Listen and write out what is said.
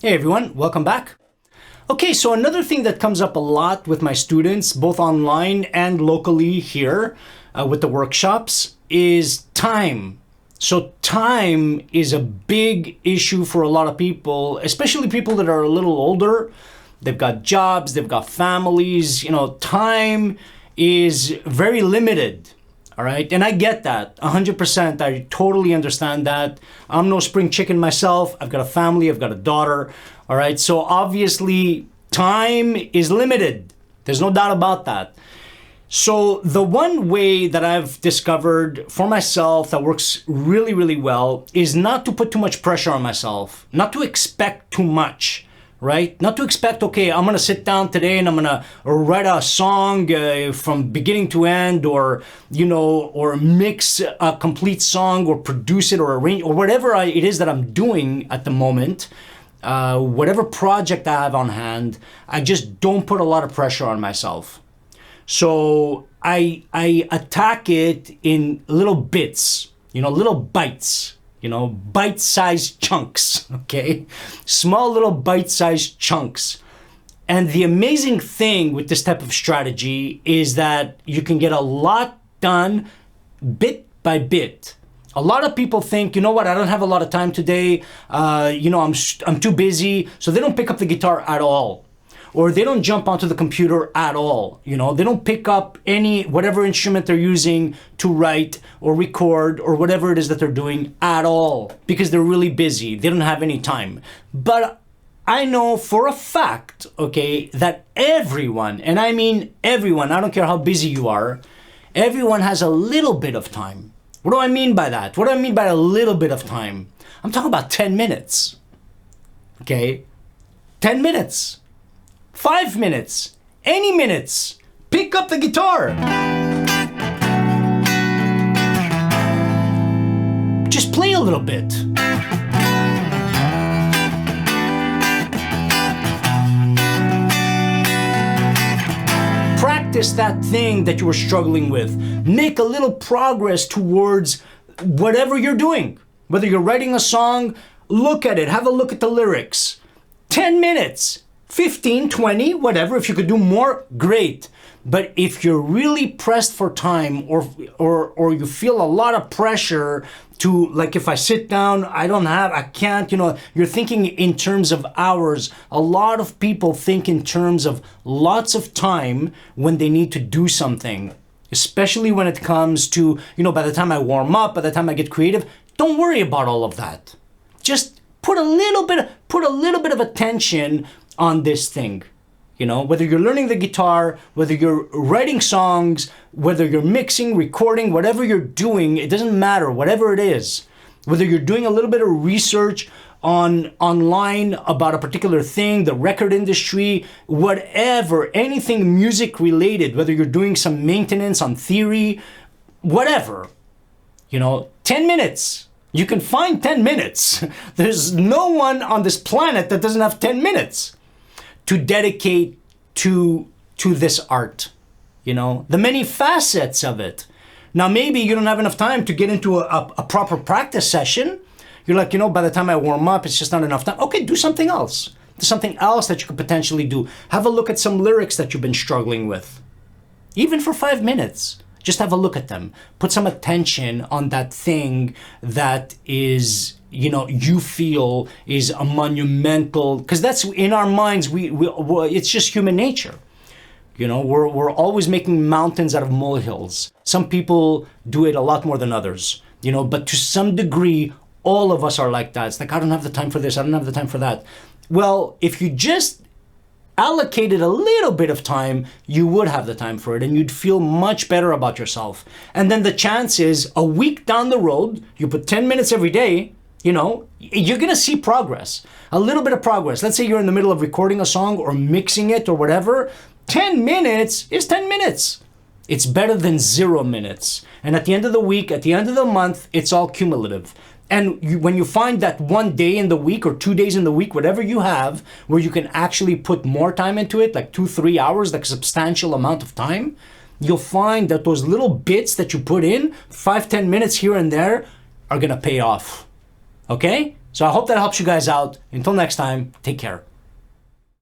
Hey everyone, welcome back. Okay, so another thing that comes up a lot with my students, both online and locally here with the workshops, is time. So time is a big issue for a lot of people, especially people that are a little older. They've got jobs, they've got families, time is very limited. All right, and I get that 100%. I totally understand that. I'm no spring chicken myself. I've got a family, I've got a daughter. All right, so obviously time is limited. There's no doubt about that. So the one way that I've discovered for myself that works really, really well is not to put too much pressure on myself, not to expect too much. Right? Not to expect, okay, I'm going to sit down today and I'm going to write a song from beginning to end or mix a complete song or produce it or arrange or whatever it is that I'm doing at the moment. Whatever project I have on hand, I just don't put a lot of pressure on myself. So I attack it in little bits, little bites. Bite-sized chunks, okay? Small little bite-sized chunks. And the amazing thing with this type of strategy is that you can get a lot done bit by bit. A lot of people think, I don't have a lot of time today. I'm too busy. So they don't pick up the guitar at all. Or they don't jump onto the computer at all. They don't pick up whatever instrument they're using to write or record or whatever it is that they're doing at all because they're really busy. They don't have any time. But I know for a fact, okay, that everyone, and I mean everyone, I don't care how busy you are, everyone has a little bit of time. What do I mean by that? What do I mean by a little bit of time? I'm talking about 10 minutes, okay? 10 minutes. 5 minutes, any minutes, pick up the guitar. Just play a little bit. Practice that thing that you were struggling with. Make a little progress towards whatever you're doing. Whether you're writing a song, look at it, have a look at the lyrics. 10 minutes. 15, 20, whatever. If you could do more, great. But if you're really pressed for time or you feel a lot of pressure to, like, if I sit down, I can't, you're thinking in terms of hours. A lot of people think in terms of lots of time when they need to do something, especially when it comes to, by the time I warm up, by the time I get creative, don't worry about all of that. Just put a little bit of attention on this thing, whether you're learning the guitar, whether you're writing songs, whether you're mixing, recording, whatever you're doing, it doesn't matter, whatever it is, whether you're doing a little bit of research online about a particular thing, the record industry, whatever, anything music related, whether you're doing some maintenance on theory, whatever, 10 minutes. You can find 10 minutes. There's no one on this planet that doesn't have 10 minutes to dedicate to this art, the many facets of it. Now, maybe you don't have enough time to get into a proper practice session. You're like, by the time I warm up, it's just not enough time. Okay, do something else. Do something else that you could potentially do. Have a look at some lyrics that you've been struggling with. Even for 5 minutes. Just have a look at them. Put some attention on that thing that is, you feel is a monumental, because that's in our minds, we it's just human nature. We're always making mountains out of molehills. Some people do it a lot more than others, but to some degree, all of us are like that. It's like, I don't have the time for this. I don't have the time for that. Well, if you just allocated a little bit of time, you would have the time for it and you'd feel much better about yourself. And then the chance is a week down the road, you put 10 minutes every day, you're going to see progress, a little bit of progress. Let's say you're in the middle of recording a song or mixing it or whatever. 10 minutes is 10 minutes. It's better than 0 minutes. And at the end of the week, at the end of the month, it's all cumulative. And when you find that one day in the week or 2 days in the week, whatever you have, where you can actually put more time into it, like 2-3 hours, like a substantial amount of time, you'll find that those little bits that you put in, 5-10 minutes here and there, are gonna pay off. Okay? So I hope that helps you guys out. Until next time, take care.